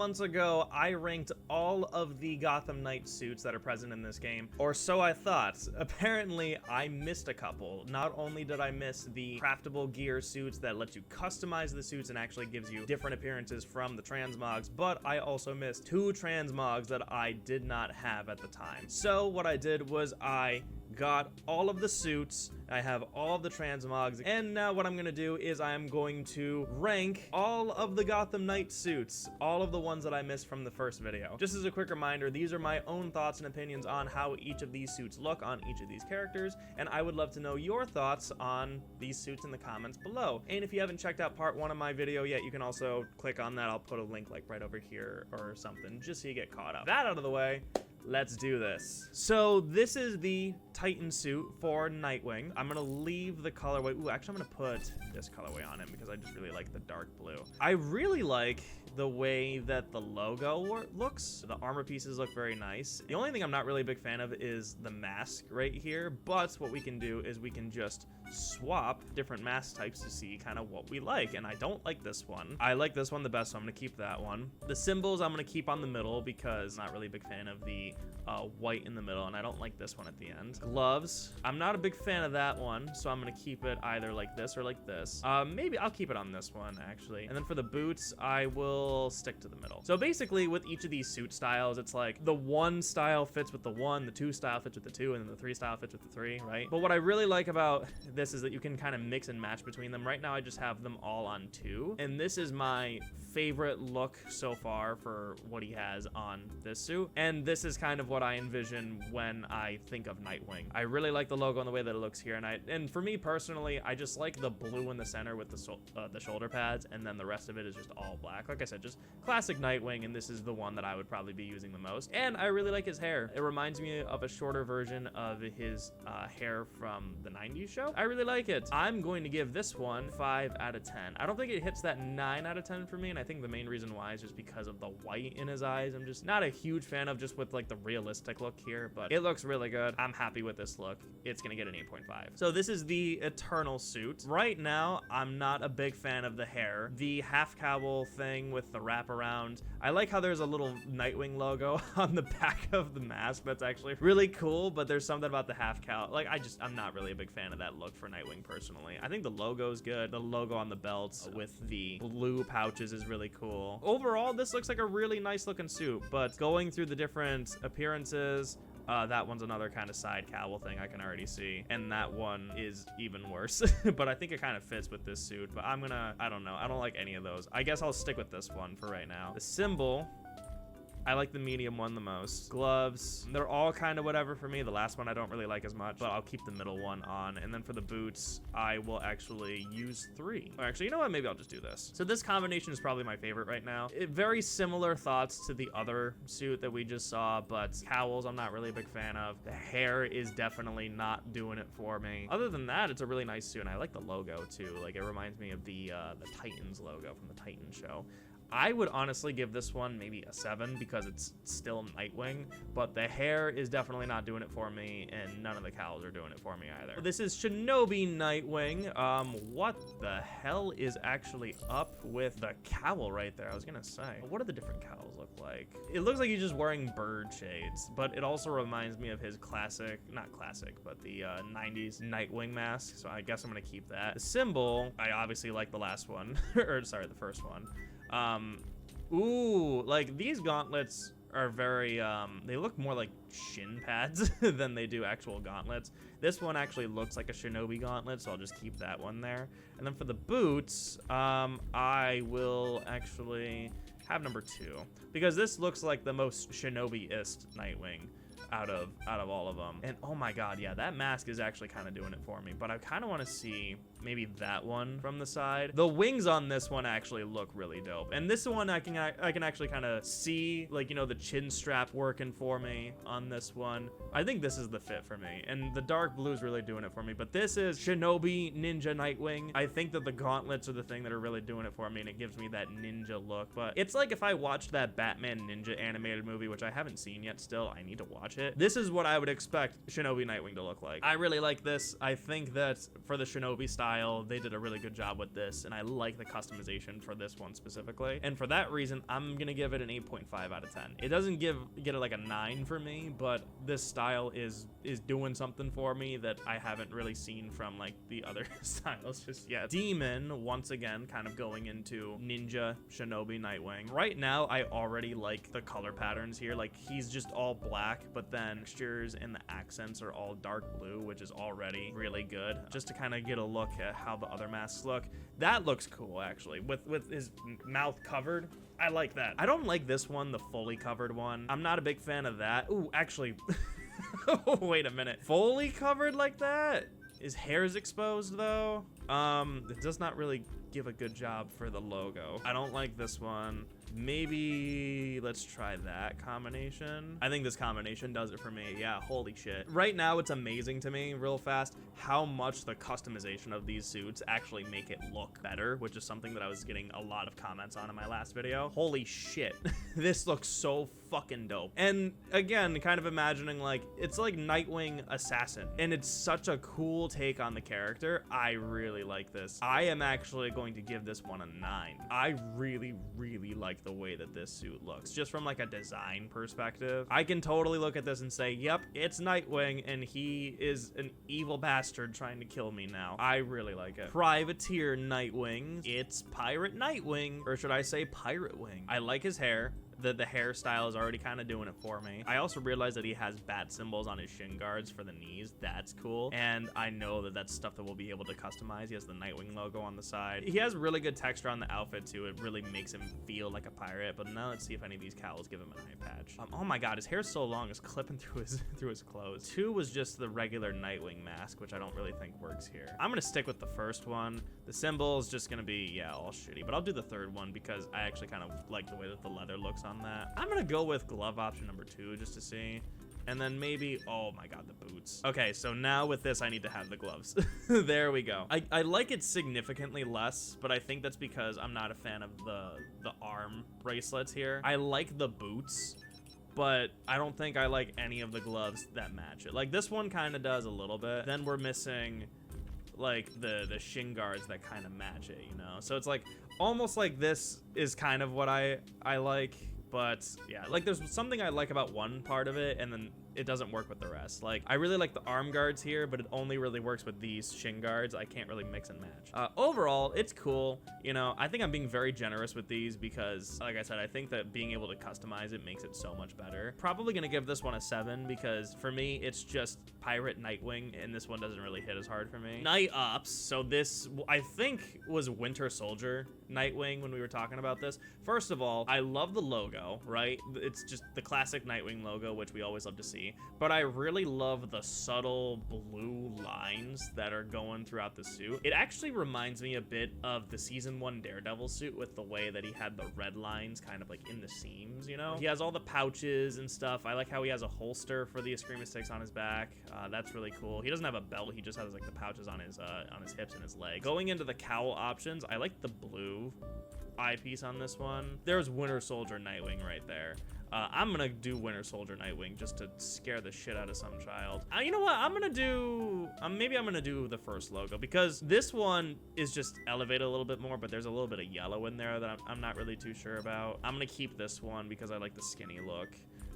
months ago, I ranked all of the Gotham Knights suits that are present in this game, or so I thought. Apparently, I missed a couple. Not only did I miss the craftable gear suits that let you customize the suits and actually gives you different appearances from the transmogs, but I also missed 2 transmogs that I did not have at the time. So what I did was I got all of the suits, I have all of the transmogs, and now what I'm gonna do is I'm going to rank all of the Gotham Knights suits, all of the ones that I missed from the first video. Just as a quick reminder, these are my own thoughts and opinions on how each of these suits look on each of these characters, and I would love to know your thoughts on these suits in the comments below. And if you haven't checked out part 1 of my video yet, you can also click on that. I'll put a link like right over here or something, just so you get caught up. That out of the way, let's do this. So this is the Titan suit for Nightwing. I'm gonna leave the colorway. Ooh, actually I'm gonna put this colorway on him because I just really like the dark blue. I really like the way that the logo looks. The armor pieces look very nice. The only thing I'm not really a big fan of is the mask right here, but what we can do is we can just swap different mask types to see kind of what we like, and I don't like this one. I like this one the best, so I'm gonna keep that one. The symbols I'm gonna keep on the middle because I'm not really a big fan of the white in the middle, and I don't like this one at the end. Gloves, I'm not a big fan of that one, so I'm gonna keep it either like this or like this. Maybe I'll keep it on this one actually. And then for the boots, I will stick to the middle. So basically with each of these suit styles, it's like the 1 style fits with the 1, the 2 style fits with the 2, and then the 3 style fits with the 3, right? But what I really like about this is that you can kind of mix and match between them. Right now I just have them all on 2, and this is my favorite look so far for what he has on this suit, and this is kind of what I envision when I think of Nightwing. I really like the logo and the way that it looks here, and for me personally, I just like the blue in the center with the shoulder pads, and then the rest of it is just all black. Like I said, just classic Nightwing, and this is the one that I would probably be using the most. And I really like his hair. It reminds me of a shorter version of his hair from the 90s show. I really like it. I'm going to give this one 5 out of 10. I don't think it hits that 9 out of 10 for me, and I think the main reason why is just because of the white in his eyes. I'm just not a huge fan of just with like the realistic look here, but it looks really good. I'm happy with this look. It's gonna get an 8.5. So this is the Eternal suit. Right now, I'm not a big fan of the hair. The half cowl thing with the wraparound. I like how there's a little Nightwing logo on the back of the mask. That's actually really cool, but there's something about the half cowl. Like, I'm not really a big fan of that look for Nightwing personally. I think the logo's good. The logo on the belts with the blue pouches is really cool. Overall, this looks like a really nice looking suit, but going through the different appearances, that one's another kind of side cowl thing I can already see, and that one is even worse. But I think it kind of fits with this suit, but I don't know. I don't like any of those. I guess I'll stick with this one for right now. The symbol, I like the medium one the most. Gloves, they're all kind of whatever for me. The last one I don't really like as much, but I'll keep the middle one on. And then for the boots, I will actually use 3. Or actually, you know what? Maybe I'll just do this. So this combination is probably my favorite right now. Very similar thoughts to the other suit that we just saw, but cowls I'm not really a big fan of. The hair is definitely not doing it for me. Other than that, it's a really nice suit, and I like the logo too. Like, it reminds me of the Titans logo from the Titans show. I would honestly give this one maybe a 7 because it's still Nightwing, but the hair is definitely not doing it for me, and none of the cowls are doing it for me either. This is Shinobi Nightwing. What the hell is actually up with the cowl right there? I was gonna say, what do the different cowls look like? It looks like he's just wearing bird shades, but it also reminds me of his classic, not classic, but the 90s Nightwing mask, so I guess I'm gonna keep that. The symbol, I obviously like the last one, or sorry, the first one. Ooh, like these gauntlets are very, they look more like shin pads than they do actual gauntlets. This one actually looks like a Shinobi gauntlet, so I'll just keep that one there. And then for the boots, I will actually have number 2 because this looks like the most Shinobi-ist Nightwing out of all of them. And oh my god, yeah, that mask is actually kind of doing it for me, but I kind of want to see maybe that one from the side. The wings on this one actually look really dope, and this one I can actually kind of see, like, you know, the chin strap working for me on this one. I think this is the fit for me, and the dark blue is really doing it for me. But this is Shinobi Ninja Nightwing. I think that the gauntlets are the thing that are really doing it for me, and it gives me that ninja look. But it's like if I watched that Batman Ninja animated movie, which I haven't seen yet still, I need to watch it. This is what I would expect Shinobi Nightwing to look like. I really like this. I think that for the Shinobi style, style. They did a really good job with this, and I like the customization for this one specifically. And for that reason, I'm gonna give it an 8.5 out of 10. It doesn't get it like a 9 for me, but this style is doing something for me that I haven't really seen from like the other styles just yet. Demon, once again, kind of going into Ninja, Shinobi, Nightwing. Right now, I already like the color patterns here. Like, he's just all black, but then textures and the accents are all dark blue, which is already really good. Just to kind of get a look at how the other masks look. That looks cool, actually, with his mouth covered. I like that. I don't like this one, the fully covered one. I'm not a big fan of that. Ooh, actually, wait a minute. Fully covered like that? His hair's exposed, though. It does not really give a good job for the logo. I don't like this one. Maybe let's try that combination. I think this combination does it for me. Yeah, holy shit. Right now, it's amazing to me, real fast, how much the customization of these suits actually make it look better, which is something that I was getting a lot of comments on in my last video. Holy shit. This looks so fucking dope. And again, kind of imagining like, it's like Nightwing Assassin, and it's such a cool take on the character. I really like this. I am actually going to give this one a 9. I really, really like the way that this suit looks, just from like a design perspective. I can totally look at this and say, yep, it's Nightwing, and he is an evil bastard trying to kill me now. I really like it. Privateer Nightwing. It's Pirate Nightwing, or should I say Pirate Wing. I like his hair. The hairstyle is already kind of doing it for me. I also realized that he has bat symbols on his shin guards for the knees. That's cool. And I know that that's stuff that we'll be able to customize. He has the Nightwing logo on the side. He has really good texture on the outfit too. It really makes him feel like a pirate. But now let's see if any of these cowls give him an eye patch. Oh my god, his hair's so long, it's clipping through his clothes. 2 was just the regular Nightwing mask, which I don't really think works here. I'm gonna stick with the first one. The symbol is just gonna be, yeah, all shitty. But I'll do the third one because I actually kind of like the way that the leather looks on that. I'm gonna go with glove option number 2 just to see. And then maybe, oh my god, the boots. Okay, so now with this, I need to have the gloves. There we go. I like it significantly less, but I think that's because I'm not a fan of the arm bracelets here. I like the boots, but I don't think I like any of the gloves that match it. Like, this one kind of does a little bit. Then we're missing like the shin guards that kind of match it, you know? So it's like, almost like this is kind of what I like. But yeah, like there's something I like about one part of it, and then it doesn't work with the rest. Like, I really like the arm guards here, but it only really works with these shin guards. I can't really mix and match. Overall, it's cool. You know, I think I'm being very generous with these because, like I said, I think that being able to customize it makes it so much better. Probably gonna give this one a 7 because for me, it's just Pirate Nightwing, and this one doesn't really hit as hard for me. Night Ops. So this, I think, was Winter Soldier Nightwing when we were talking about this. First of all, I love the logo, right? It's just the classic Nightwing logo, which we always love to see. But I really love the subtle blue lines that are going throughout the suit. It actually reminds me a bit of the season 1 Daredevil suit with the way that he had the red lines kind of like in the seams, you know? He has all the pouches and stuff. I like how he has a holster for the Eskrima sticks on his back. That's really cool. He doesn't have a belt. He just has like the pouches on his hips and his legs. Going into the cowl options, I like the blue eyepiece on this one. There's Winter Soldier Nightwing right there. I'm gonna do Winter Soldier Nightwing just to scare the shit out of some child. You know what? I'm gonna do, maybe I'm gonna do the first logo because this one is just elevated a little bit more, but there's a little bit of yellow in there that I'm not really too sure about. I'm gonna keep this one because I like the skinny look.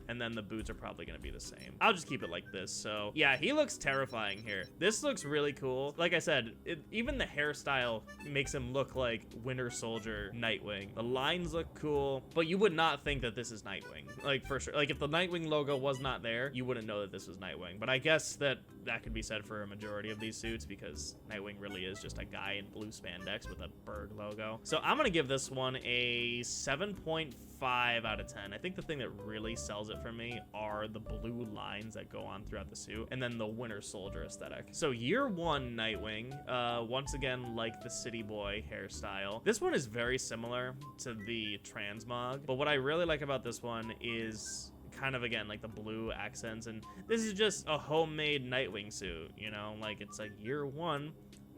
And then the boots are probably gonna be the same. I'll just keep it like this. So yeah, he looks terrifying here. This looks really cool. Like I said, even the hairstyle makes him look like Winter Soldier Nightwing. The lines look cool, but you would not think that this is Nightwing. Like, for sure. Like, if the Nightwing logo was not there, you wouldn't know that this was Nightwing. But I guess that could be said for a majority of these suits because Nightwing really is just a guy in blue spandex with a bird logo. So I'm gonna give this one a 7.5 out of 10. I think the thing that really sells it for me are the blue lines that go on throughout the suit, and then the Winter Soldier aesthetic. So year 1 Nightwing, once again, like the city boy hairstyle. This one is very similar to the Transmog, but what I really like about this one is kind of, again, like the blue accents, and this is just a homemade Nightwing suit, you know? Like, it's like year 1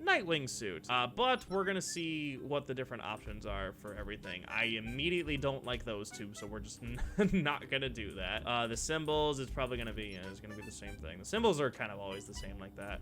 Nightwing suit. But we're gonna see what the different options are for everything. I immediately don't like those two, so we're just not gonna do that. The symbols is probably gonna be, it's gonna be the same thing. The symbols are kind of always the same like that.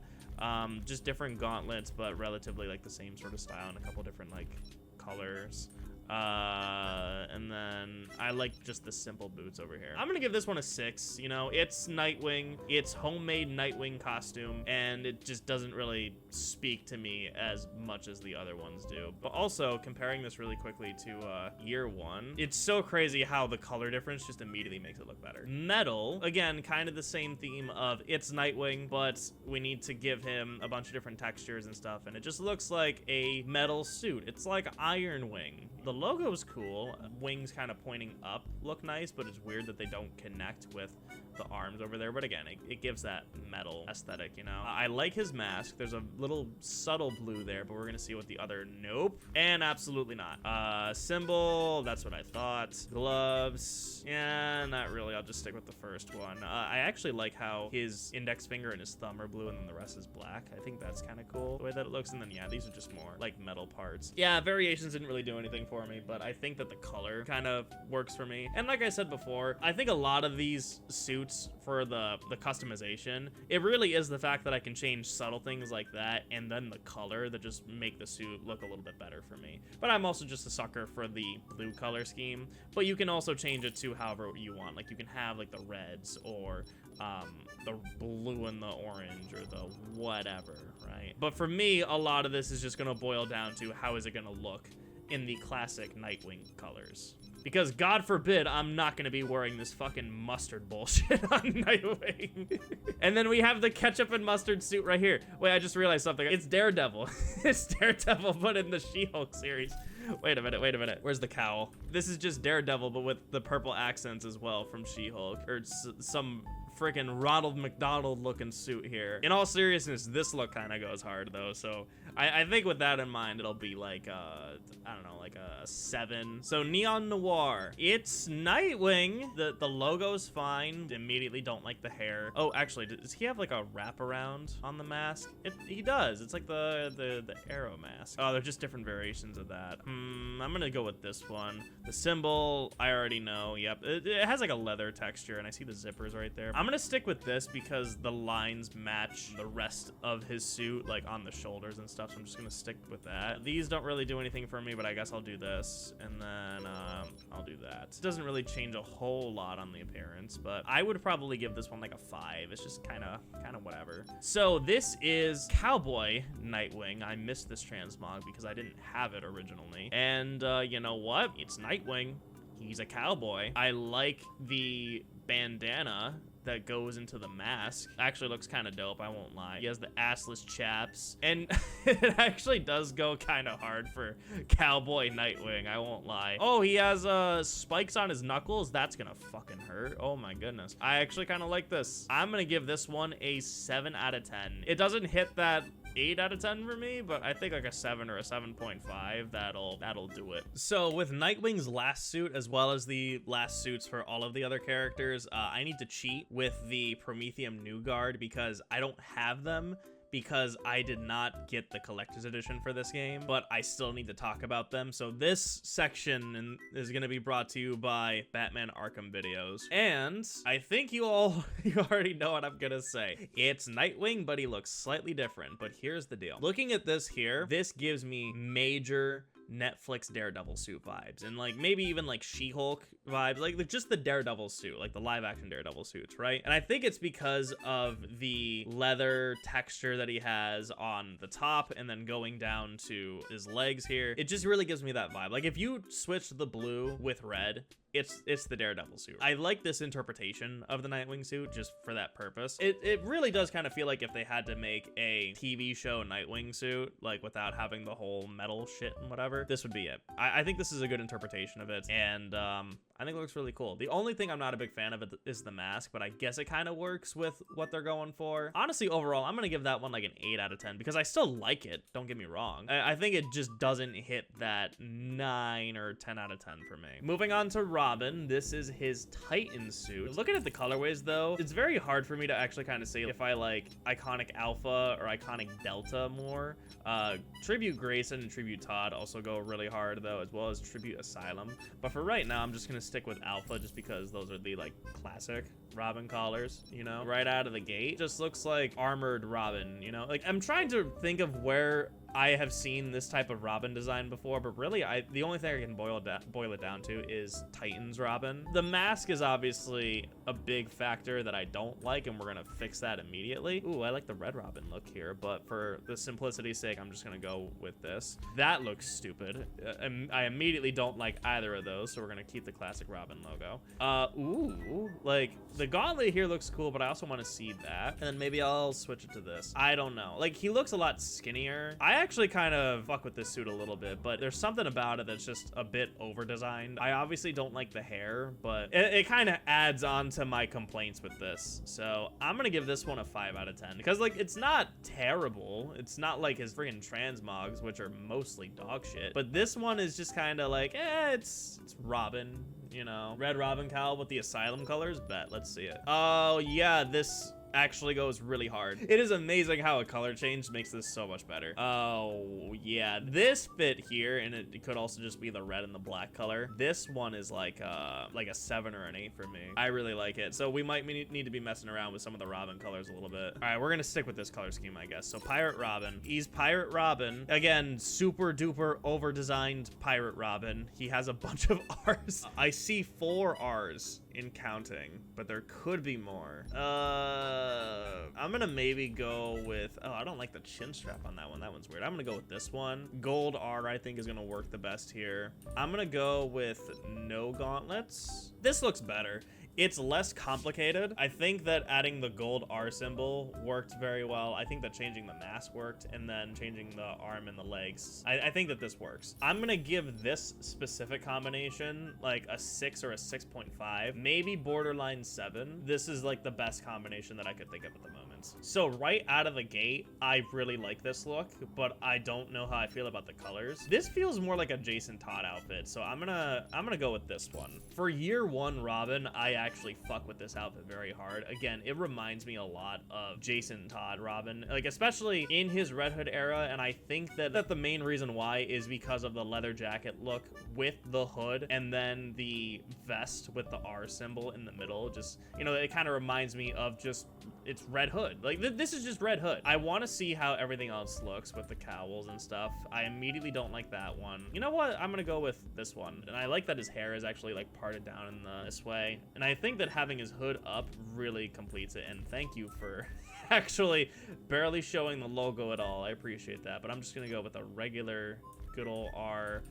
Just different gauntlets, but relatively like the same sort of style and a couple different like colors. And then I like just the simple boots over here. I'm gonna give this one a 6. You know, it's Nightwing, it's homemade Nightwing costume, and it just doesn't really speak to me as much as the other ones do. But also, comparing this really quickly to year 1, it's so crazy how the color difference just immediately makes it look better. Metal, again, kind of the same theme of it's Nightwing, but we need to give him a bunch of different textures and stuff, and it just looks like a metal suit. It's like Iron Wing. The logo's cool. Wings kind of pointing up look nice, but it's weird that they don't connect with the arms over there. But again, it gives that metal aesthetic, you know? I like his mask. There's a little subtle blue there, but we're gonna see what the other, nope. And absolutely not. Symbol, that's what I thought. Gloves, yeah, not really. I'll just stick with the first one. I actually like how his index finger and his thumb are blue and then the rest is black. I think that's kind of cool, the way that it looks. And then, yeah, these are just more like metal parts. Yeah, variations didn't really do anything for me, but I think that the color kind of works for me. And like I said before, I think a lot of these suits for the customization, it really is the fact that I can change subtle things like that and then the color that just make the suit look a little bit better for me. But I'm also just a sucker for the blue color scheme, but you can also change it to however you want. Like you can have like the reds or the blue and the orange or the whatever, right? But for me, a lot of this is just gonna boil down to how is it gonna look in the classic Nightwing colors. Because God forbid I'm not gonna be wearing this fucking mustard bullshit on Nightwing. And then we have the ketchup and mustard suit right here. Wait, I just realized something. It's Daredevil. It's Daredevil, but in the She-Hulk series. Wait a minute, wait a minute. Where's the cowl? This is just Daredevil, but with the purple accents as well from She-Hulk. Or some freaking Ronald McDonald looking suit here. In all seriousness, this look kind of goes hard though, so I think with that in mind, it'll be like I don't know, like a 7. So Neon Noir, it's Nightwing. The logo's fine. Immediately don't like the hair. Oh, actually, does he have like a wraparound on the mask? He does. It's like the arrow mask. Oh, they're just different variations of that. I'm gonna go with this one. The symbol, I already know. Yep, it has like a leather texture, and I see the zippers right there. I'm gonna stick with this because the lines match the rest of his suit, like on the shoulders and stuff, so I'm just gonna stick with that. These don't really do anything for me, but I guess I'll do this, and then I'll do that. It doesn't really change a whole lot on the appearance, but I would probably give this one like a 5. It's just kind of whatever. So this is Cowboy Nightwing. I missed this transmog because I didn't have it originally, and you know what? It's Nightwing. He's a cowboy. I like the bandana that goes into the mask. Actually looks kind of dope, I won't lie. He has the assless chaps, and it actually does go kind of hard for Cowboy Nightwing, I won't lie. Oh, he has spikes on his knuckles. That's gonna fucking hurt. Oh my goodness. I actually kind of like this. I'm gonna give this one a 7 out of 10. It doesn't hit that 8 out of 10 for me, but I think like a 7 or a 7.5, that'll do it. So with Nightwing's last suit, as well as the last suits for all of the other characters, I need to cheat with the Promethium New Guard because I don't have them, because I did not get the collector's edition for this game, but I still need to talk about them. So this section is going to be brought to you by Batman Arkham Videos. And I think you already know what I'm going to say. It's Nightwing, but he looks slightly different. But here's the deal. Looking at this here, this gives me major Netflix Daredevil suit vibes, and like maybe even like She-Hulk vibes, like just the Daredevil suit, like the live action Daredevil suits, right? And I think it's because of the leather texture that he has on the top and then going down to his legs here. It just really gives me that vibe. Like if you switch the blue with red, it's the Daredevil suit. I like this interpretation of the Nightwing suit just for that purpose. It really does kind of feel like if they had to make a TV show Nightwing suit, like without having the whole metal shit and whatever, this would be it. I think this is a good interpretation of it, and I think it looks really cool. The only thing I'm not a big fan of it is the mask, but I guess it kind of works with what they're going for. Honestly, overall, I'm gonna give that one like an 8 out of 10 because I still like it. Don't get me wrong. I think it just doesn't hit that 9 or 10 out of 10 for me. Moving on to Robin, this is his Titan suit. Looking at the colorways though, it's very hard for me to actually kind of say if I like Iconic Alpha or Iconic Delta more. Tribute Grayson and Tribute Todd also go really hard though, as well as Tribute Asylum. But for right now, I'm just gonna stick with Alpha just because those are the like classic Robin collars, you know, right out of the gate. Just looks like armored Robin, you know, like I'm trying to think of where I have seen this type of Robin design before, but really the only thing I can boil it down to is Titans Robin. The mask is obviously a big factor that I don't like, and we're gonna fix that immediately. Ooh, I like the Red Robin look here, but for the simplicity's sake, I'm just gonna go with this. That looks stupid. I immediately don't like either of those, so we're gonna keep the classic Robin logo. Ooh, like the gauntlet here looks cool, but I also want to see that, and then maybe I'll switch it to this. I don't know. Like he looks a lot skinnier. I actually kind of fuck with this suit a little bit, but there's something about it that's just a bit over designed. I obviously don't like the hair, but it kind of adds on to my complaints with this. So I'm gonna give this one a 5 out of 10 because like it's not terrible. It's not like his freaking transmogs, which are mostly dog shit, but this one is just kind of like, it's Robin, you know. Red Robin cowl with the Asylum colors. Bet. Let's see it. Oh yeah, this actually goes really hard. It is amazing how a color change makes this so much better. Oh yeah, this fit here, and it could also just be the red and the black color. This one is like a 7 or an 8 for me. I really like it. So we might need to be messing around with some of the Robin colors a little bit. All right, we're gonna stick with this color scheme, I guess. So Pirate Robin. He's Pirate Robin. Again, super duper over designed Pirate Robin. He has a bunch of R's. I see 4 R's in counting, but there could be more. I'm gonna maybe go with, oh, I don't like the chin strap on that one. That one's weird. I'm gonna go with this one. Gold R, I think, is gonna work the best here. I'm gonna go with no gauntlets. This looks better. It's less complicated. I think that adding the gold R symbol worked very well. I think that changing the mask worked, and then changing the arm and the legs. I think that this works. I'm gonna give this specific combination like a 6 or a 6.5, maybe borderline 7. This is like the best combination that I could think of at the moment. So right out of the gate, I really like this look, but I don't know how I feel about the colors. This feels more like a Jason Todd outfit, so I'm gonna go with this one. For year 1 Robin, I actually fuck with this outfit very hard. Again, it reminds me a lot of Jason Todd Robin, like especially in his Red Hood era, and I think that the main reason why is because of the leather jacket look with the hood, and then the vest with the R symbol in the middle. Just, you know, it kind of reminds me of just, it's Red Hood. Like this is just Red Hood. I want to see how everything else looks with the cowls and stuff. I immediately don't like that one. You know what? I'm gonna go with this one. And I like that his hair is actually like parted down in this way. And I think that having his hood up really completes it. And thank you for actually barely showing the logo at all. I appreciate that. But I'm just gonna go with a regular good old R.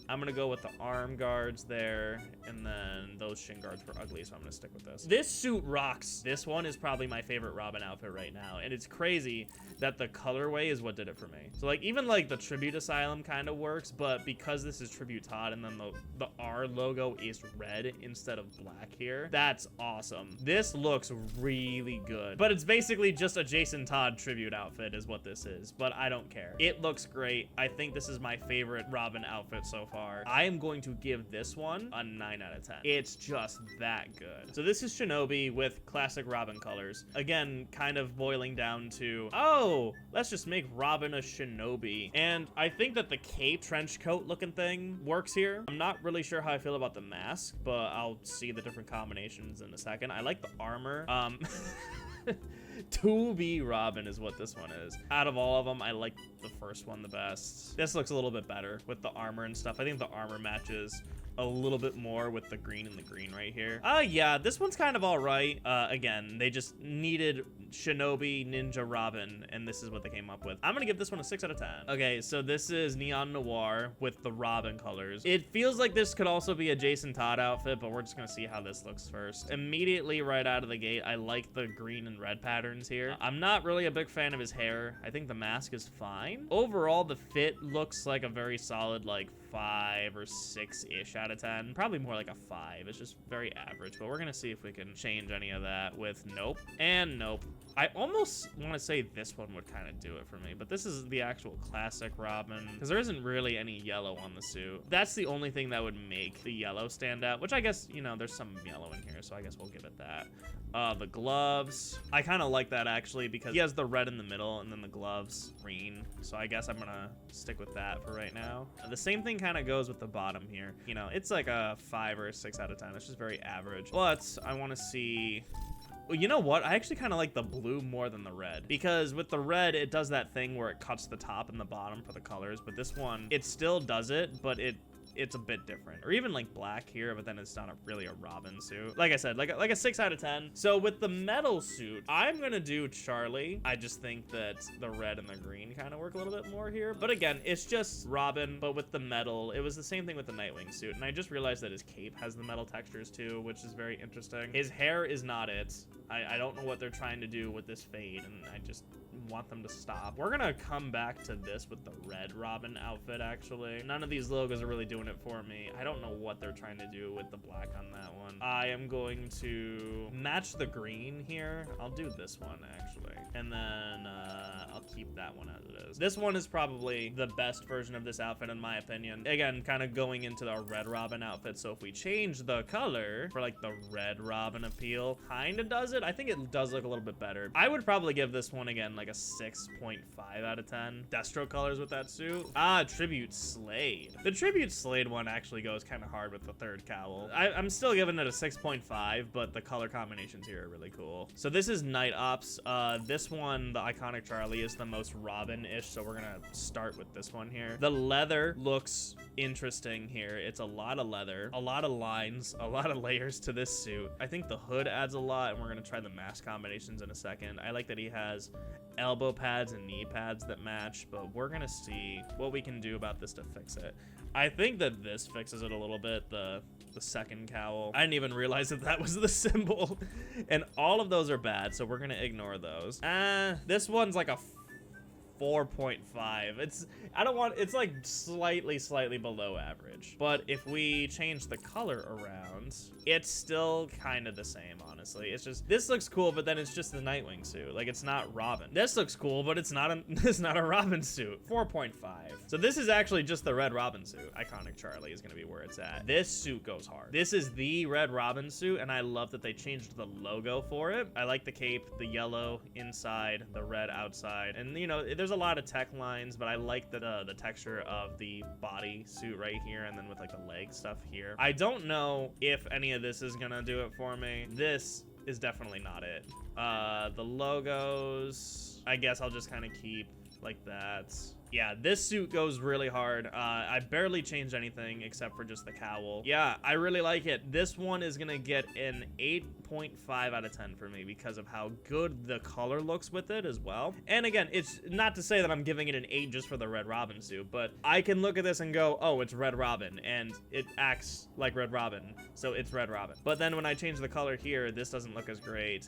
I'm gonna go with the arm guards there, and then those shin guards were ugly, so I'm gonna stick with this. This suit rocks. This one is probably my favorite Robin outfit right now, and it's crazy that the colorway is what did it for me. So like even like the Tribute Asylum kind of works, but because this is Tribute Todd and then the R logo is red instead of black here, that's awesome. This looks really good, but it's basically just a Jason Todd tribute outfit is what this is, but I don't care. It looks great. I think this is my favorite Robin outfit so far. I am going to give this one a 9 out of 10. It's just that good. So this is Shinobi with classic Robin colors. Again, kind of boiling down to, oh, let's just make Robin a Shinobi. And I think that the cape trench coat looking thing works here. I'm not really sure how I feel about the mask, but I'll see the different combinations in a second. I like the armor. To be Robin is what this one is. Out of all of them, I like the first one the best. This looks a little bit better with the armor and stuff. I think the armor matches a little bit more with the green and the green right here. Yeah, this one's kind of all right. Again, they just needed Shinobi Ninja Robin, and this is what they came up with. I'm gonna give this one a 6 out of 10. Okay, so this is Neon Noir with the Robin colors. It feels like this could also be a Jason Todd outfit, but we're just gonna see how this looks first. Immediately right out of the gate, I like the green and red patterns here. I'm not really a big fan of his hair. I think the mask is fine. Overall, the fit looks like a very solid, like, 5 or 6-ish out of 10. Probably more like a 5. It's just very average, but we're gonna see if we can change any of that with nope and nope. I almost want to say this one would kind of do it for me, but this is the actual classic Robin, because there isn't really any yellow on the suit. That's the only thing that would make the yellow stand out, which I guess, you know, there's some yellow in here, so I guess we'll give it that. The gloves, I kind of like that actually, because he has the red in the middle and then the gloves green, so I guess I'm gonna stick with that for right now. The same thing kind of goes with the bottom here. You know, it's like a 5 or a 6 out of 10. It's just very average, but I want to see. Well, you know what? I actually kind of like the blue more than the red, because with the red, it does that thing where it cuts the top and the bottom for the colors, but this one, it still does it, but it's a bit different. Or even like black here, but then it's not really a Robin suit. Like I said, like a 6 out of 10. So with the metal suit, I'm gonna do Charlie. I just think that the red and the green kind of work a little bit more here. But again, it's just Robin, but with the metal. It was the same thing with the Nightwing suit. And I just realized that his cape has the metal textures too, which is very interesting. His hair is not it. I don't know what they're trying to do with this fade, and I just want them to stop. We're gonna come back to this with the red Robin outfit, actually. None of these logos are really doing it for me. I don't know what they're trying to do with the black on that one. I am going to match the green here. I'll do this one, actually. And then I'll keep that one as it is. This one is probably the best version of this outfit, in my opinion. Again, kind of going into our red Robin outfit, so if we change the color for like the red Robin appeal, kind of does it. I think it does look a little bit better. I would probably give this one, again, like a 6.5 out of 10. Deathstroke colors with that suit. Tribute Slade. The Tribute Slade one actually goes kind of hard with the third cowl. I'm still giving it a 6.5, but the color combinations here are really cool. So this is Night Ops. This one, the iconic Charlie, is the most Robin-ish, so we're gonna start with this one here. The leather looks interesting here. It's a lot of leather, a lot of lines, a lot of layers to this suit. I think the hood adds a lot, and we're gonna try the mask combinations in a second. I like that he has elbow pads and knee pads that match, but we're gonna see what we can do about this to fix it. I think that this fixes it a little bit, the second cowl. I didn't even realize that that was the symbol. And all of those are bad, so we're gonna ignore those. This one's like a 4.5. It's like slightly below average. But if we change the color around, it's still kind of the same, honestly. It's just, this looks cool, but then it's just the Nightwing suit. Like, it's not Robin. This looks cool, but it's not a Robin suit. 4.5. So this is actually just the red Robin suit. Iconic Charlie is gonna be where it's at. This suit goes hard. This is the red Robin suit, and I love that they changed the logo for it. I like the cape, the yellow inside, the red outside, and you know, there's a lot of tech lines, but I like the texture of the body suit right here, and then with like the leg stuff here. I don't know if any of this is gonna do it for me. This is definitely not it. The logos, I guess I'll just kind of keep like that. Yeah, this suit goes really hard. I barely changed anything except for just the cowl. Yeah, I really like it. This one is gonna get an 8.5 out of 10 for me because of how good the color looks with it as well. And again, it's not to say that I'm giving it an 8 just for the Red Robin suit, but I can look at this and go, oh, it's Red Robin, and it acts like Red Robin, so it's Red Robin. But then when I change the color here, this doesn't look as great.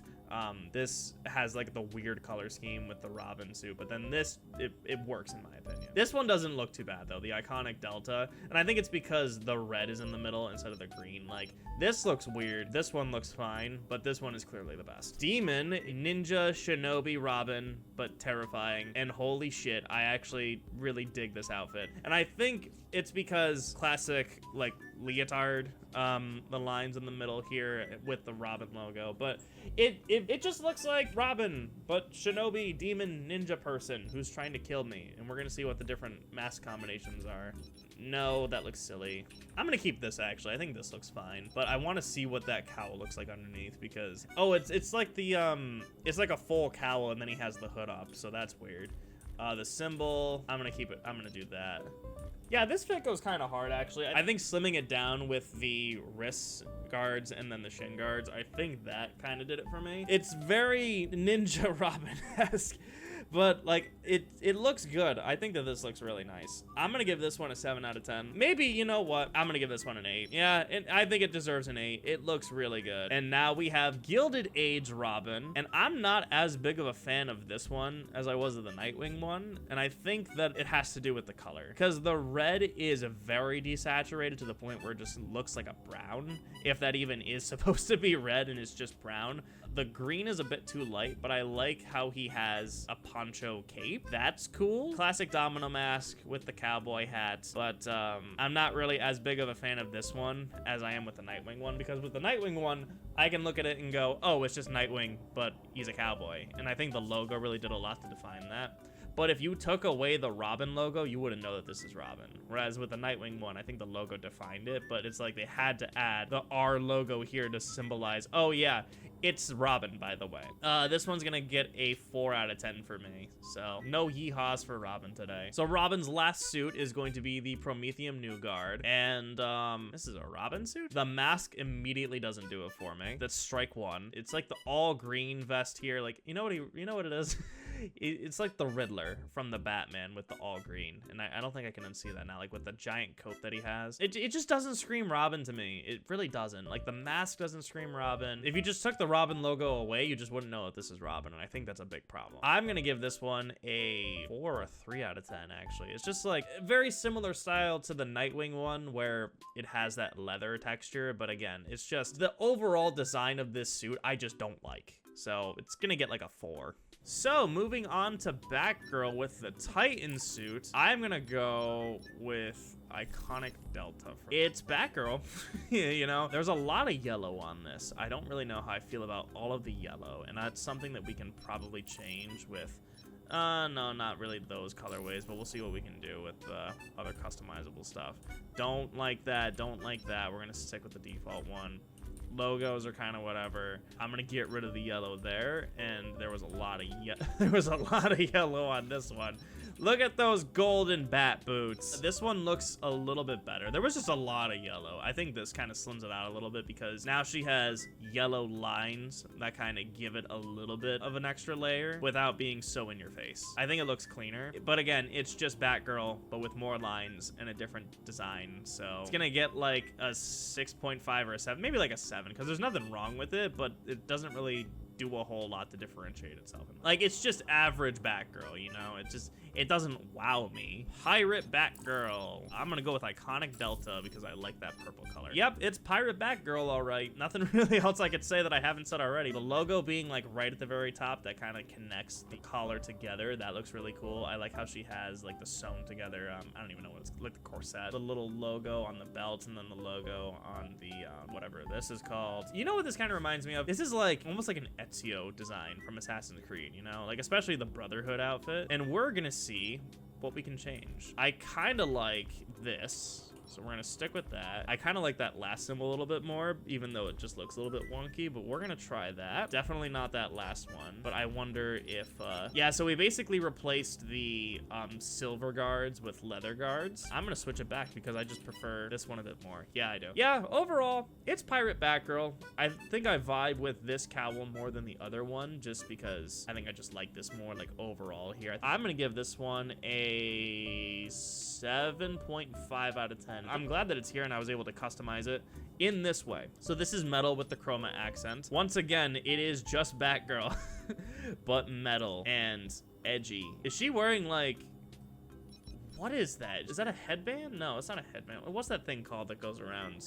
This has like the weird color scheme with the Robin suit, but then this, it works in my opinion. This one doesn't look too bad though, the iconic Delta, and I think it's because the red is in the middle instead of the green. Like, this looks weird, this one looks fine, but this one is clearly the best. Demon, Ninja, Shinobi, Robin, but terrifying, and holy shit, I actually really dig this outfit. And I think it's because classic, like, leotard, the lines in the middle here with the Robin logo, but it just looks like Robin, but Shinobi, demon, ninja person who's trying to kill me, and we're gonna see what the different mask combinations are. No, that looks silly. I'm gonna keep this actually. I think this looks fine, but I want to see what that cowl looks like underneath because it's like the it's like a full cowl and then he has the hood up, so that's weird. The symbol, I'm gonna keep it. I'm gonna do that. Yeah, this fit goes kind of hard, actually. I think slimming it down with the wrist guards and then the shin guards, I think that kind of did it for me. It's very Ninja Robin-esque, But like it looks good. I think that this looks really nice. I'm gonna give this one a 7 out of 10. Maybe, you know what, I'm gonna give this one an 8. Yeah, I think it deserves an 8. It looks really good. And now we have Gilded Age Robin, and I'm not as big of a fan of this one as I was of the Nightwing one, and I think that it has to do with the color, because the red is very desaturated to the point where it just looks like a brown, if that even is supposed to be red and it's just brown. The green is a bit too light, but I like how he has a poncho cape. That's cool. Classic domino mask with the cowboy hat, but I'm not really as big of a fan of this one as I am with the Nightwing one, because with the Nightwing one, I can look at it and go, oh, it's just Nightwing, but he's a cowboy. And I think the logo really did a lot to define that. But if you took away the Robin logo, you wouldn't know that this is Robin. Whereas with the Nightwing one, I think the logo defined it, but it's like they had to add the R logo here to symbolize, oh yeah, it's Robin, by the way. This one's gonna get a 4 out of 10 for me. So no yeehaws for Robin today. So Robin's last suit is going to be the Promethium New Guard. And this is a Robin suit? The mask immediately doesn't do it for me. That's strike 1. It's like the all green vest here. Like, you know what it is? It's like the Riddler from the Batman with the all green, and I don't think I can unsee that now, like with the giant coat that he has. It just doesn't scream Robin to me. It really doesn't. Like the mask doesn't scream Robin. If you just took the Robin logo away, you just wouldn't know that this is Robin, and I think that's a big problem. I'm gonna give this one a 4 or a 3 out of 10 actually. It's just like very similar style to the Nightwing one where it has that leather texture, but again, it's just the overall design of this suit I just don't like. So it's gonna get like a 4. So moving on to Batgirl with the Titan suit, I'm gonna go with iconic Delta. It's Batgirl. You know, there's a lot of yellow on this. I don't really know how I feel about all of the yellow, and that's something that we can probably change with no, not really those colorways, but we'll see what we can do with other customizable stuff. Don't like that, don't like that. We're gonna stick with the default one. Logos are kind of whatever. I'm gonna get rid of the yellow there, and there was a lot of yellow on this one. Look at those golden bat boots. This one looks a little bit better. There was just a lot of yellow. I think this kind of slims it out a little bit because now she has yellow lines that kind of give it a little bit of an extra layer without being so in your face. I think it looks cleaner, but again, it's just Batgirl, but with more lines and a different design. So it's gonna get like a 6.5 or a 7, maybe like a 7, because there's nothing wrong with it, but it doesn't really do a whole lot to differentiate itself. Like, it's just average Batgirl, you know? It doesn't wow me. Pirate Batgirl. I'm gonna go with iconic Delta because I like that purple color. Yep, it's Pirate Batgirl, all right. Nothing really else I could say that I haven't said already. The logo being like right at the very top, that kind of connects the collar together. That looks really cool. I like how she has like the sewn together, I don't even know what it's like, the corset. The little logo on the belt, and then the logo on the, whatever this is called. You know what this kind of reminds me of? This is like, almost like an Ezio design from Assassin's Creed, you know? Like, especially the Brotherhood outfit. And we're gonna see what we can change. I kind of like this, so we're gonna stick with that. I kind of like that last symbol a little bit more, even though it just looks a little bit wonky, but we're gonna try that. Definitely not that last one, but I wonder if, yeah, so we basically replaced the silver guards with leather guards. I'm gonna switch it back because I just prefer this one a bit more. Yeah, I do. Yeah, overall, it's Pirate Batgirl. I think I vibe with this cowl more than the other one, just because I think I just like this more, like, overall here. I'm gonna give this one a 7.5 out of 10. I'm glad that it's here and I was able to customize it in this way. So this is metal with the chroma accent. Once again, it is just Batgirl, but metal and edgy. Is she wearing like, what is that? Is that a headband? No, it's not a headband. What's that thing called that goes around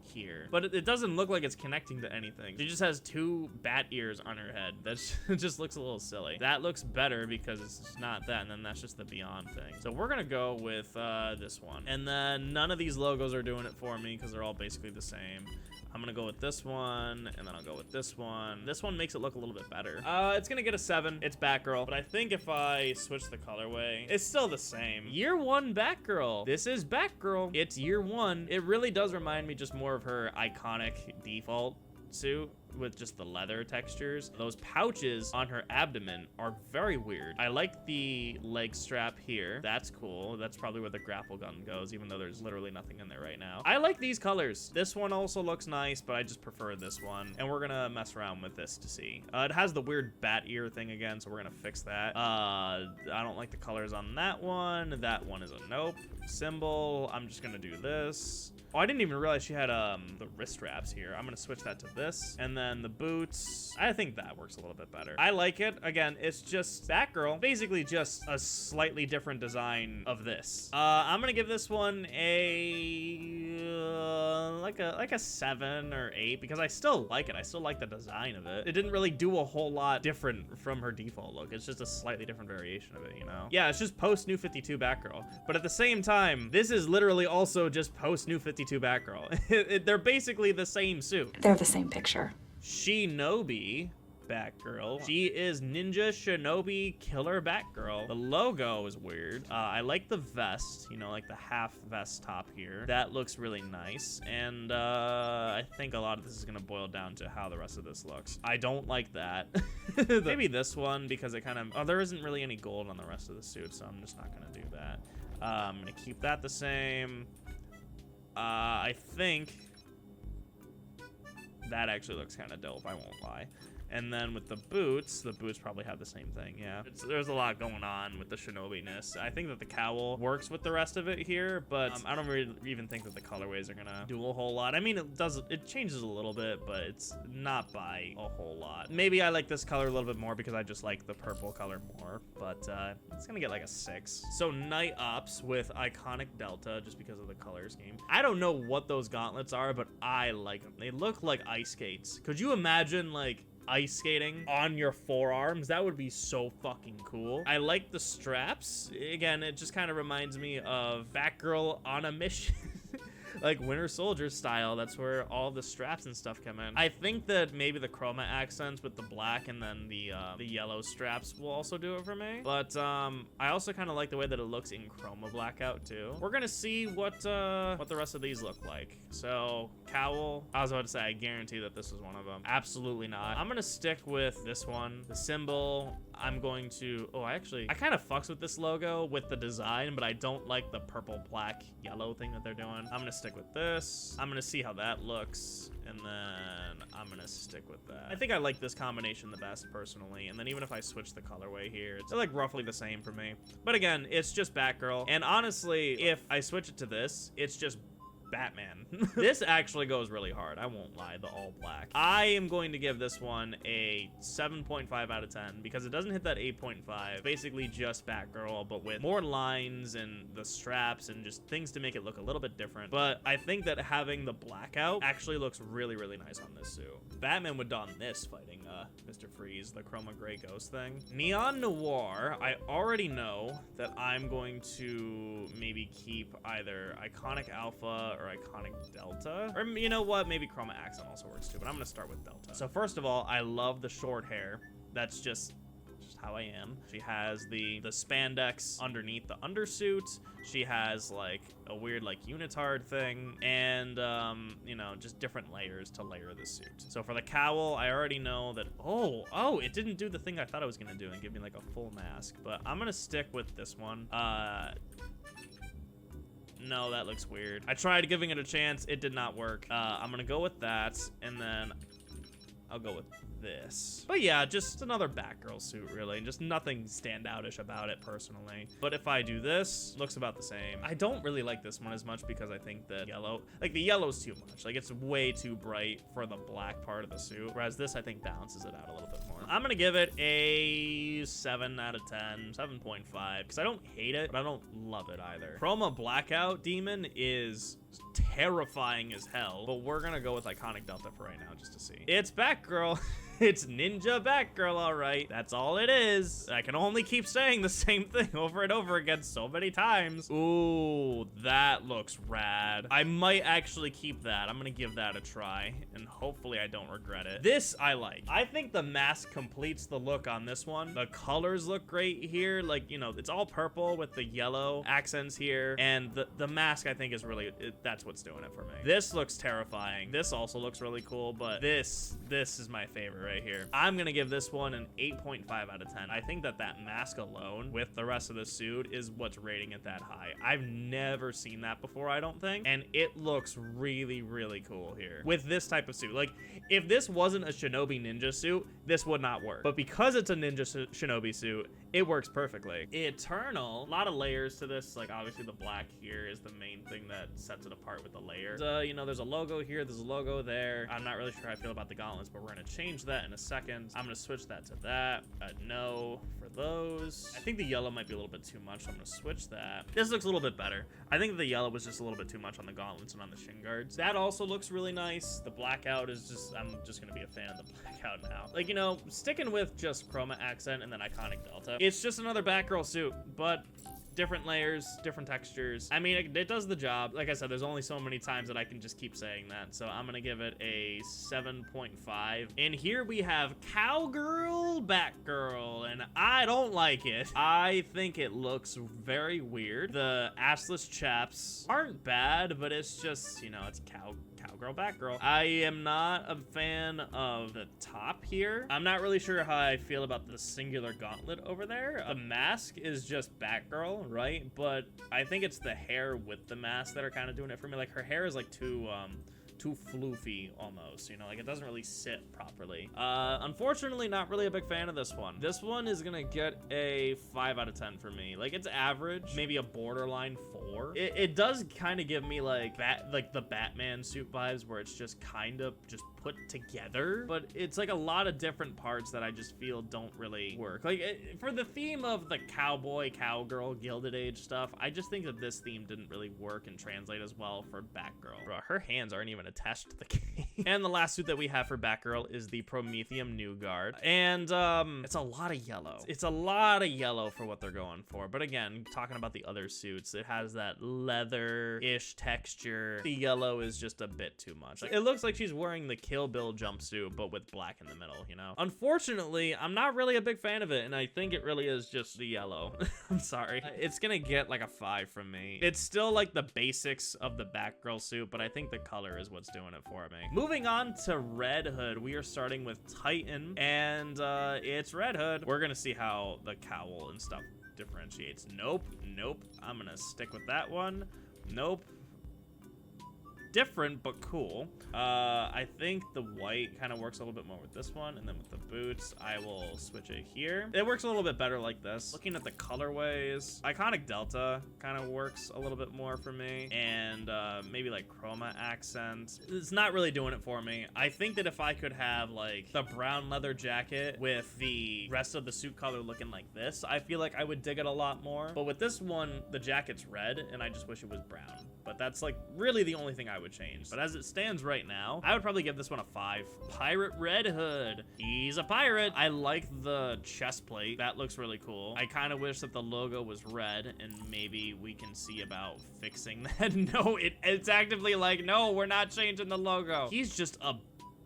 here? But it doesn't look like it's connecting to anything. She just has 2 bat ears on her head. That just looks a little silly. That looks better because it's just not that, and then that's just the Beyond thing. So we're gonna go with this one. And then none of these logos are doing it for me because they're all basically the same. I'm gonna go with this one, and then I'll go with this one. This one makes it look a little bit better. It's gonna get a 7. It's Batgirl, but I think if I switch the colorway, it's still the same. Year 1 Batgirl. This is Batgirl. It's year 1. It really does remind me just more of her iconic default suit with just the leather textures. Those pouches on her abdomen are very weird. I like the leg strap here. That's cool. That's probably where the grapple gun goes, even though there's literally nothing in there right now. I like these colors. This one also looks nice, but I just prefer this one. And we're gonna mess around with this to see. It has the weird bat ear thing again, so we're gonna fix that. I don't like the colors on that one. That one is a nope. Symbol. I'm just gonna do this. Oh, I didn't even realize she had the wrist wraps here. I'm gonna switch that to this. And then the boots, I think that works a little bit better. I like it. Again, it's just Batgirl, basically just a slightly different design of this. I'm gonna give this one a like a 7 or 8 because I still like it. I still like the design of it. It didn't really do a whole lot different from her default look. It's just a slightly different variation of it, you know? Yeah, it's just post New 52 Batgirl. But at the same time, this is literally also just post New 52 Batgirl. They're basically the same suit. They're the same picture. Shinobi Batgirl. She is Ninja Shinobi Killer Batgirl. The logo is weird. I like the vest, you know, like the half vest top here. That looks really nice. And I think a lot of this is gonna boil down to how the rest of this looks. I don't like that. Maybe this one because it kind of, oh, there isn't really any gold on the rest of the suit, so I'm just not gonna do that. I'm gonna keep that the same. I think that actually looks kind of dope, I won't lie. And then with the boots probably have the same thing, yeah. There's a lot going on with the Shinobi-ness. I think that the cowl works with the rest of it here, but I don't really even think that the colorways are gonna do a whole lot. I mean, it changes a little bit, but it's not by a whole lot. Maybe I like this color a little bit more because I just like the purple color more, but it's gonna get like a 6. So Night Ops with Iconic Delta, just because of the color scheme. I don't know what those gauntlets are, but I like them. They look like ice skates. Could you imagine like ice skating on your forearms? That would be so fucking cool. I like the straps. Again, it just kind of reminds me of Batgirl on a mission. Like Winter Soldier style. That's where all the straps and stuff come in. I think that maybe the chroma accents with the black and then the yellow straps will also do it for me. But I also kind of like the way that it looks in chroma blackout too. We're gonna see what the rest of these look like. So cowl, I was about to say I guarantee that this is one of them. Absolutely not. I'm gonna stick with this one. The symbol, I'm going to, I kind of fucks with this logo with the design, but I don't like the purple, black, yellow thing that they're doing. I'm gonna stick with this. I'm gonna see how that looks, and then I'm gonna stick with that. I think I like this combination the best personally, and then even if I switch the colorway here, it's like roughly the same for me. But again, it's just Batgirl, and honestly, if I switch it to this, it's just Batman. This actually goes really hard, I won't lie, the all black. I am going to give this one a 7.5 out of 10 because it doesn't hit that 8.5. Basically just Batgirl, but with more lines and the straps and just things to make it look a little bit different. But I think that having the blackout actually looks really, really nice on this suit. Batman would don this fighting Mr. Freeze, the chroma gray ghost thing. Neon Noir, I already know that I'm going to maybe keep either Iconic Alpha or Iconic Delta, or you know what, maybe chroma accent also works too, but I'm gonna start with Delta. So first of all, I love the short hair. That's just how I am. She has the spandex underneath the undersuit. She has like a weird like unitard thing, and you know, just different layers to layer the suit. So for the cowl, I already know that it didn't do the thing I thought it was gonna do and give me like a full mask, but I'm gonna stick with this one. No, that looks weird. I tried giving it a chance. It did not work. I'm gonna go with that, and then I'll go with this. But yeah, just another Batgirl suit, really. Just nothing standoutish about it, personally. But if I do this, looks about the same. I don't really like this one as much because I think that the yellow's too much. Like, it's way too bright for the black part of the suit. Whereas this, I think, balances it out a little bit more. I'm gonna give it a 7 out of 10, 7.5, because I don't hate it, but I don't love it either. Chroma Blackout Demon is terrifying as hell, but we're gonna go with Iconic Delta for right now just to see. It's Batgirl. It's Ninja Batgirl, all right. That's all it is. I can only keep saying the same thing over and over again so many times. Ooh, that looks rad. I might actually keep that. I'm gonna give that a try, and hopefully I don't regret it. This I like. I think the mask completes the look on this one. The colors look great here. Like, you know, it's all purple with the yellow accents here, and the mask I think is really, that's what's doing it for me. This looks terrifying. This also looks really cool, but this is my favorite right here. I'm gonna give this one an 8.5 out of 10. I think that mask alone with the rest of the suit is what's rating it that high. I've never seen that before, I don't think, and it looks really, really cool here with this type of suit. Like, if this wasn't a Shinobi ninja suit, this would not work, but because it's a ninja Shinobi suit, it works perfectly. Eternal, a lot of layers to this. Like, obviously the black here is the main thing that sets it apart with the layer. You know, there's a logo here, there's a logo there. I'm not really sure how I feel about the gauntlets, but we're gonna change that in a second. I'm gonna switch that to that. No for those. I think the yellow might be a little bit too much, so I'm gonna switch that. This looks a little bit better. I think the yellow was just a little bit too much on the gauntlets and on the shin guards. That also looks really nice. The blackout is just, I'm just gonna be a fan of the blackout now. Like, you know, sticking with just chroma accent and then iconic delta. It's just another Batgirl suit, but different layers, different textures. I mean, it does the job. Like I said, there's only so many times that I can just keep saying that. So I'm gonna give it a 7.5. And here we have Cowgirl Batgirl, and I don't like it. I think it looks very weird. The assless chaps aren't bad, but it's just, you know, it's Cowgirl Batgirl. I am not a fan of the top here. I'm not really sure how I feel about the singular gauntlet over there. The mask is just Batgirl, right? But I think it's the hair with the mask that are kind of doing it for me. Like, her hair is like too floofy almost, you know, like it doesn't really sit properly. Unfortunately, not really a big fan of this one. This one is gonna get a 5 out of 10 for me. Like, it's average, maybe a borderline 4. It does kind of give me like the Batman suit vibes, where it's just kind of just put together, but it's like a lot of different parts that I just feel don't really work. Like, for the theme of the cowboy, cowgirl, Gilded Age stuff, I just think that this theme didn't really work and translate as well for Batgirl. Bro, her hands aren't even attached to the game. And the last suit that we have for Batgirl is the Promethium New Guard, and it's a lot of yellow. It's a lot of yellow for what they're going for, but again, talking about the other suits, it has that leather-ish texture. The yellow is just a bit too much. Like, it looks like she's wearing the Kill Bill jumpsuit, but with black in the middle, you know? Unfortunately, I'm not really a big fan of it, and I think it really is just the yellow. I'm sorry. It's gonna get like a 5 from me. It's still like the basics of the Batgirl suit, but I think the color is what's doing it for me. Moving on to Red Hood, we are starting with Titan, and it's Red Hood. We're gonna see how the cowl and stuff differentiates. Nope, nope. I'm gonna stick with that one. Nope. Different, but cool. I think the white kind of works a little bit more with this one, and then with the boots, I will switch it here. It works a little bit better like this. Looking at the colorways, iconic delta kind of works a little bit more for me, and maybe like chroma accent. It's not really doing it for me. I think that if I could have like the brown leather jacket with the rest of the suit color looking like this, I feel like I would dig it a lot more. But with this one, the jacket's red, and I just wish it was brown. But that's like really the only thing I would change. But as it stands right now, I would probably give this one a 5. Pirate Red Hood. He's a pirate. I like the chest plate. That looks really cool. I kind of wish that the logo was red, and maybe we can see about fixing that. No, it's actively like, no, we're not changing the logo. He's just a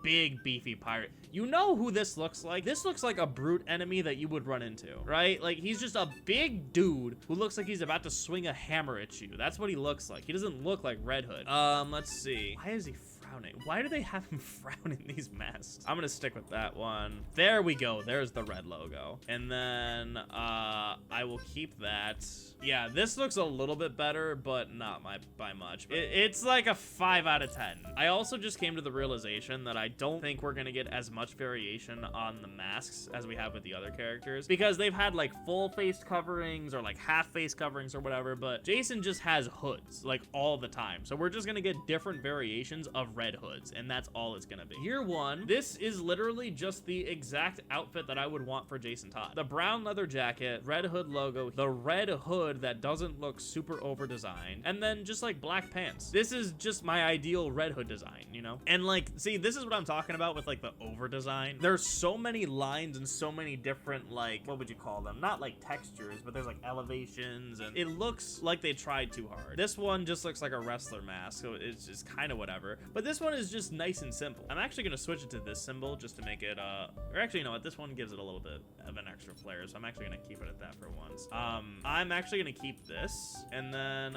big beefy pirate. You know who this looks like? This looks like a brute enemy that you would run into, right? Like, he's just a big dude who looks like he's about to swing a hammer at you. That's what he looks like. He doesn't look like Red Hood. Let's see. Why is he frowning? Why do they have him frown in these masks? I'm gonna stick with that one. There we go. There's the red logo. And then I will keep that. Yeah, this looks a little bit better, but not by much. It's like a 5 out of 10. I also just came to the realization that I don't think we're gonna get as much variation on the masks as we have with the other characters, because they've had like full face coverings or like half face coverings or whatever, but Jason just has hoods like all the time. So we're just gonna get different variations of red hoods, and that's all it's gonna be. Year one, this is literally just the exact outfit that I would want for Jason Todd. The brown leather jacket, red hood logo, the red hood that doesn't look super over designed, and then just like black pants. This is just my ideal red hood design, you know? And like, see, this is what I'm talking about with like the over design. There's so many lines and so many different, like, what would you call them? Not like textures, but there's like elevations, and it looks like they tried too hard. This one just looks like a wrestler mask, so it's just kind of whatever. But this this one is just nice and simple. I'm actually gonna switch it to this symbol just to make it, or actually, you know what? This one gives it a little bit of an extra flair, so I'm actually gonna keep it at that for once. I'm actually gonna keep this, and then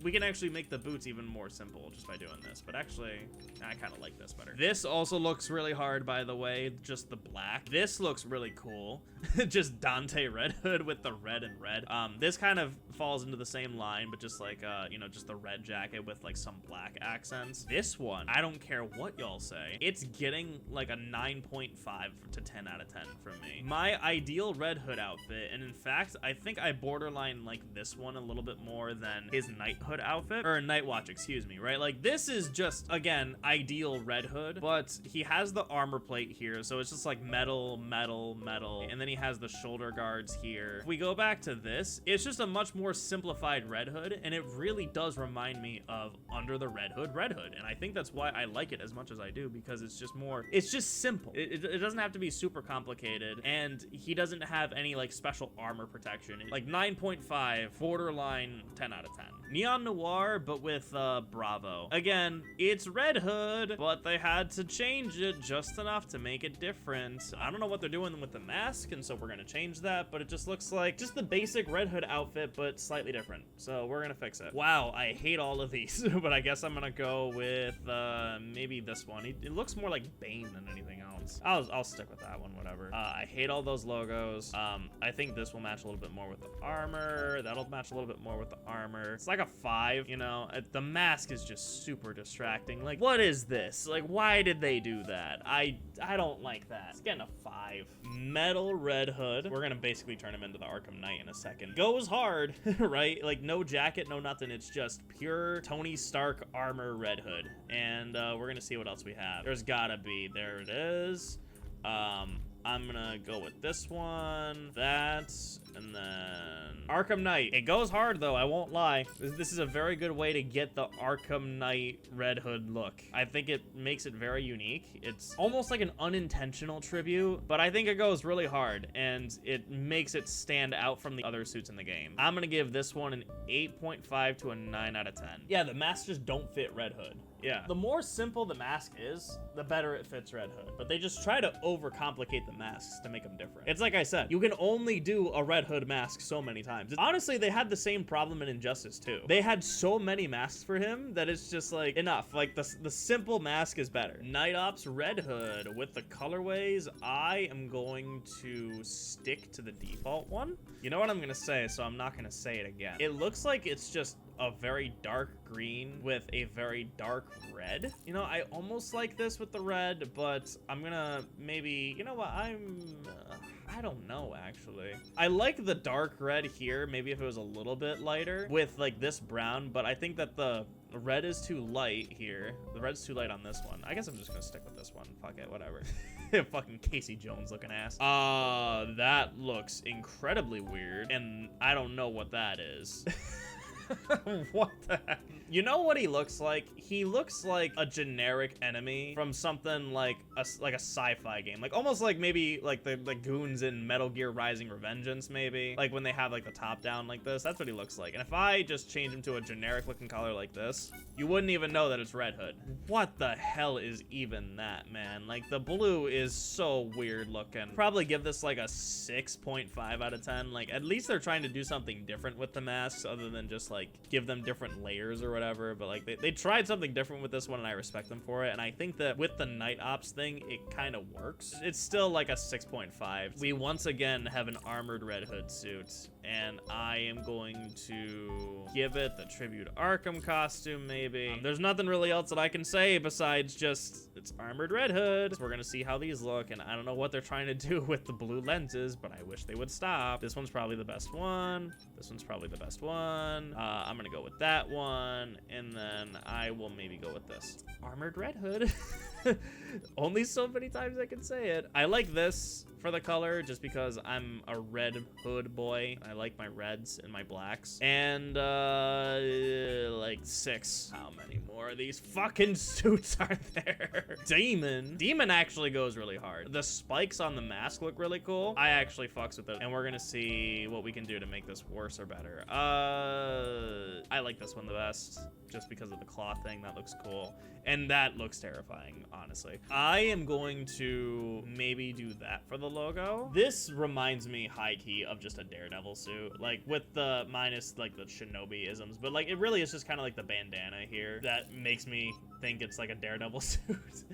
we can actually make the boots even more simple just by doing this. But actually, I kind of like this better. This also looks really hard, by the way, just the black. This looks really cool. Just Dante Red Hood with the red and red. This kind of falls into the same line, but just like, you know, just the red jacket with like some black accents. This one, I don't care what y'all say, it's getting like a 9.5 to 10 out of 10 from me. My ideal Red Hood outfit, and in fact, I think I borderline like this one a little bit more than his Night Hood outfit, or Night Watch, excuse me, right? Like this is just, again, ideal Red Hood, but he has the armor plate here, so it's just like metal, metal, metal, and then he has the shoulder guards here. If we go back to this, it's just a much more simplified Red Hood, and it really does remind me of Under the Red Hood, and I think that's why I like it as much as I do, because it's just more, it's just simple. It doesn't have to be super complicated, and he doesn't have any like special armor protection. Like 9.5, borderline 10 out of 10. Neon Noir, but with Bravo. Again, it's Red Hood, but they had to change it just enough to make it different. I don't know what they're doing with the mask, and so we're gonna change that, but it just looks like just the basic Red Hood outfit, but slightly different. So we're gonna fix it. Wow, I hate all of these, but I guess I'm gonna go with maybe this one. It looks more like Bane than anything else. I'll stick with that one, whatever. I hate all those logos. I think this will match a little bit more with the armor. That'll match a little bit more with the armor. It's like a 5, you know. The mask is just super distracting. Like, what is this? Like, why did they do that? I don't like that. It's getting a 5. Metal Red Hood. We're gonna basically turn him into the Arkham Knight in a second. Goes hard, right? Like, no jacket, no nothing. It's just pure Tony Stark armor Red Hood. And we're gonna see what else we have. There's gotta be. There it is. I'm gonna go with this one, that, and then Arkham Knight. It goes hard though, I won't lie. This is a very good way to get the Arkham Knight Red Hood look. I think it makes it very unique. It's almost like an unintentional tribute, but I think it goes really hard and it makes it stand out from the other suits in the game. I'm gonna give this one an 8.5 to a 9 out of 10. Yeah, the masks just don't fit Red Hood. Yeah. The more simple the mask is, the better it fits Red Hood. But they just try to overcomplicate the masks to make them different. It's like I said, you can only do a Red Hood mask so many times. Honestly, they had the same problem in Injustice 2. They had so many masks for him that it's just like, enough. Like, the simple mask is better. Night Ops Red Hood with the colorways, I am going to stick to the default one. You know what I'm gonna say, so I'm not gonna say it again. It looks like it's just a very dark green with a very dark red. You know, I almost like this with the red, but I'm gonna maybe, you know what, I don't know, actually. I like the dark red here, maybe if it was a little bit lighter with like this brown, but I think that the red is too light here. The red's too light on this one. I guess I'm just gonna stick with this one. Fuck it, whatever. Fucking Casey Jones looking ass. That looks incredibly weird, and I don't know what that is. What the heck? You know what he looks like? He looks like a generic enemy from something like a sci-fi game. Like almost like maybe like the goons in Metal Gear Rising Revengeance, maybe. Like when they have like the top down like this, that's what he looks like. And if I just change him to a generic looking color like this, you wouldn't even know that it's Red Hood. What the hell is even that, man? Like the blue is so weird looking. Probably give this like a 6.5 out of 10. Like at least they're trying to do something different with the masks other than just like give them different layers or whatever, but like they tried something different with this one and I respect them for it. And I think that with the Night Ops thing, it kind of works. It's still like a 6.5. We once again have an armored Red Hood suit, and I am going to give it the Tribute Arkham costume, maybe. There's nothing really else that I can say besides just it's armored Red Hood. So we're gonna see how these look, and I don't know what they're trying to do with the blue lenses, but I wish they would stop. This one's probably the best one. This one's probably the best one. I'm gonna go with that one, and then I will maybe go with this. Armored Red Hood. Only so many times I can say it. I like this for the color just because I'm a red hood boy. I like my reds and my blacks. And like 6. How many more of these fucking suits are there? Demon actually goes really hard. The spikes on the mask look really cool. I actually fucks with it, and we're gonna see what we can do to make this worse or better. I like this one the best just because of the cloth thing. That looks cool, and that looks terrifying, honestly. I am going to maybe do that for the logo. This reminds me high key of just a Daredevil suit, like with the minus like the Shinobi isms, but like it really is just kind of like the bandana here that makes me think it's like a Daredevil suit.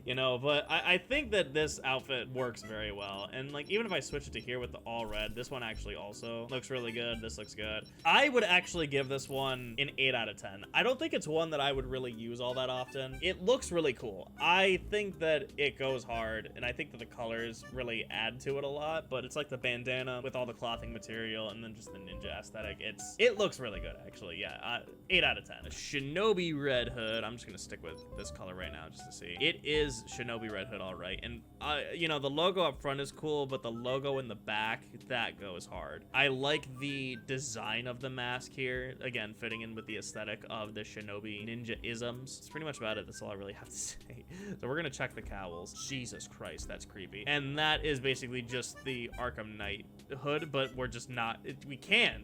You know, but I think that this outfit works very well. And like, even if I switch it to here with the all red, this one actually also looks really good. This looks good. I would actually give this one an 8 out of 10. I don't think it's one that I would really use all that often. It looks really cool. I think that it goes hard, and I think that the colors really add to it a lot, but it's like the bandana with all the clothing material and then just the ninja aesthetic. It looks really good, actually. Yeah, 8 out of 10. A Shinobi Red Hood. I'm just gonna stick with this color right now just to see. It is Shinobi Red Hood, all right. And you know, the logo up front is cool, but the logo in the back, that goes hard. I like the design of the mask here, again fitting in with the aesthetic of the Shinobi ninja isms. It's pretty much about it. That's all I really have to say. So we're gonna check the cowls. Jesus Christ, that's creepy. And that is basically just the Arkham Knight hood, but we're just not, we can't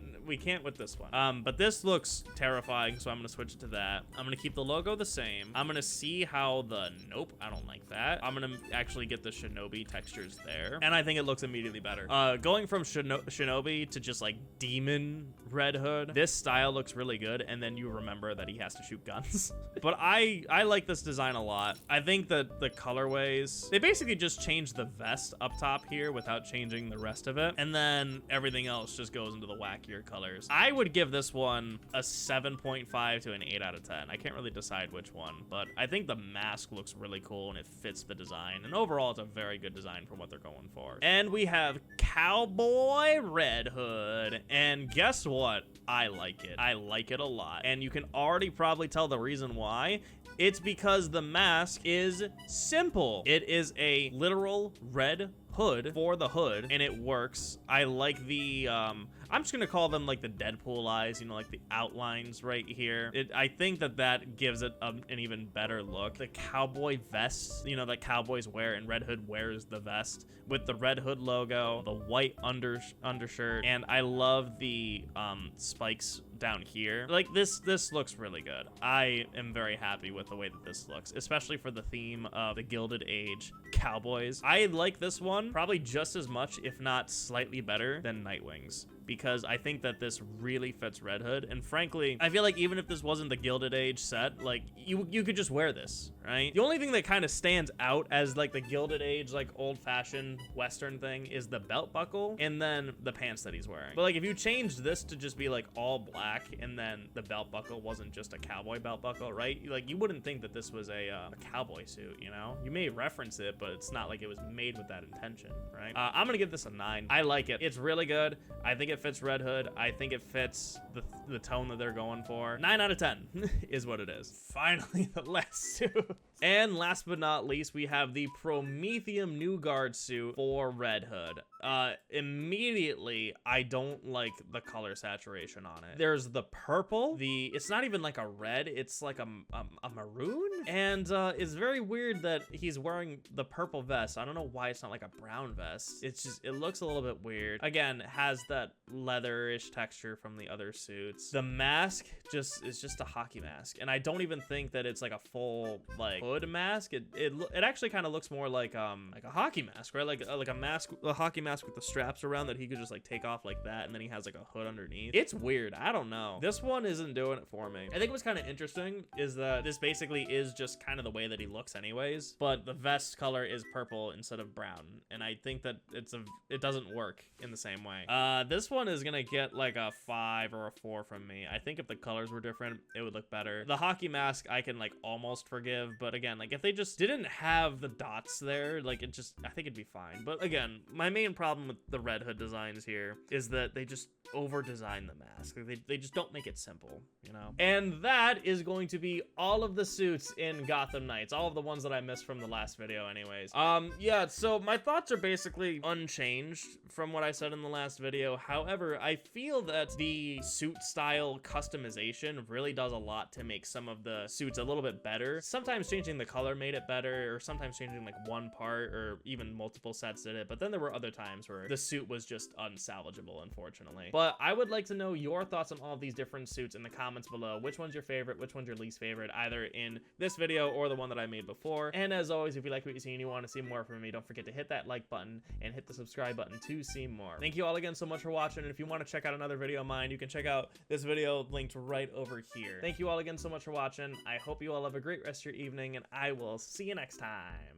with this one. But this looks terrifying, so I'm gonna switch it to that. I'm gonna keep the logo the same. I'm gonna see how nope, I don't like that. I'm gonna actually get the Shinobi textures there, and I think it looks immediately better. Going from Shinobi to just like Demon Red Hood, this style looks really good, and then you remember that he has to shoot guns. But I like this design a lot. I think that the colorways, they basically just changed the vest up top here without changing the rest of it, and then everything else just goes into the wackier colors. I would give this one a 7.5 to an 8 out of 10. I can't really decide which one, but I think the mask looks really cool and it fits the design, and overall it's a very good design for what they're going for. And we have Cowboy Red Hood, and guess what? I like it. I like it a lot, and you can already probably tell the reason why. It's because the mask is simple. It is a literal red hood for the hood, and it works. I like the I'm just gonna call them like the Deadpool eyes, you know, like the outlines right here. I think that gives it an even better look. The cowboy vest, you know, that cowboys wear, and Red Hood wears the vest with the Red Hood logo, the white undershirt, and I love the spikes down here. Like this looks really good. I am very happy with the way that this looks, especially for the theme of the Gilded Age cowboys. I like this one probably just as much, if not slightly better, than Nightwing's, because I think that this really fits Red Hood. And frankly, I feel like even if this wasn't the Gilded Age set, like you could just wear this, right? The only thing that kind of stands out as like the Gilded Age, like old-fashioned Western thing is the belt buckle and then the pants that he's wearing. But like if you changed this to just be like all black and then the belt buckle wasn't just a cowboy belt buckle, right? Like you wouldn't think that this was a cowboy suit, you know? You may reference it, but it's not like it was made with that intention, right? I'm gonna give this a 9. I like it. It's really good. I think it fits Red Hood. I think it fits the tone that they're going for. 9 out of 10 is what it is. Finally, the last suit. And last but not least, we have the Promethium New Guard suit for Red Hood. Immediately, I don't like the color saturation on it. There's the purple. It's not even like a red. It's like a maroon. And it's very weird that he's wearing the purple vest. I don't know why it's not like a brown vest. It looks a little bit weird. Again, it has that leather-ish texture from the other suits. The mask is just a hockey mask, and I don't even think that it's like a full like hood mask. It actually kind of looks more like a hockey mask, right? Like a hockey mask with the straps around that he could just like take off like that, and then he has like a hood underneath. It's weird. I don't know. This one isn't doing it for me. I think what's kind of interesting is that this basically is just kind of the way that he looks anyways, but the vest color is purple instead of brown, and I think that it doesn't work in the same way. This one is gonna get like a 5 or a 4 from me. I think if the colors were different, it would look better. The hockey mask I can like almost forgive, but again, like if they just didn't have the dots there, like I think it'd be fine. But again, my main problem with the Red Hood designs here is that they just over-design the mask. They just don't make it simple, you know? And that is going to be all of the suits in Gotham Knights, all of the ones that I missed from the last video anyways. Yeah, so my thoughts are basically unchanged from what I said in the last video. However, I feel that the suit style customization really does a lot to make some of the suits a little bit better. Sometimes changing the color made it better, or sometimes changing like one part, or even multiple sets did it, but then there were other times where the suit was just unsalvageable, unfortunately. But I would like to know your thoughts on all of these different suits in the comments below. Which one's your favorite? Which one's your least favorite? Either in this video or the one that I made before. And as always, if you like what you see and you want to see more from me, don't forget to hit that like button and hit the subscribe button to see more. Thank you all again so much for watching, and if you want to check out another video of mine, you can check out this video linked right over here. Thank you all again so much for watching. I hope you all have a great rest of your evening, and I will see you next time.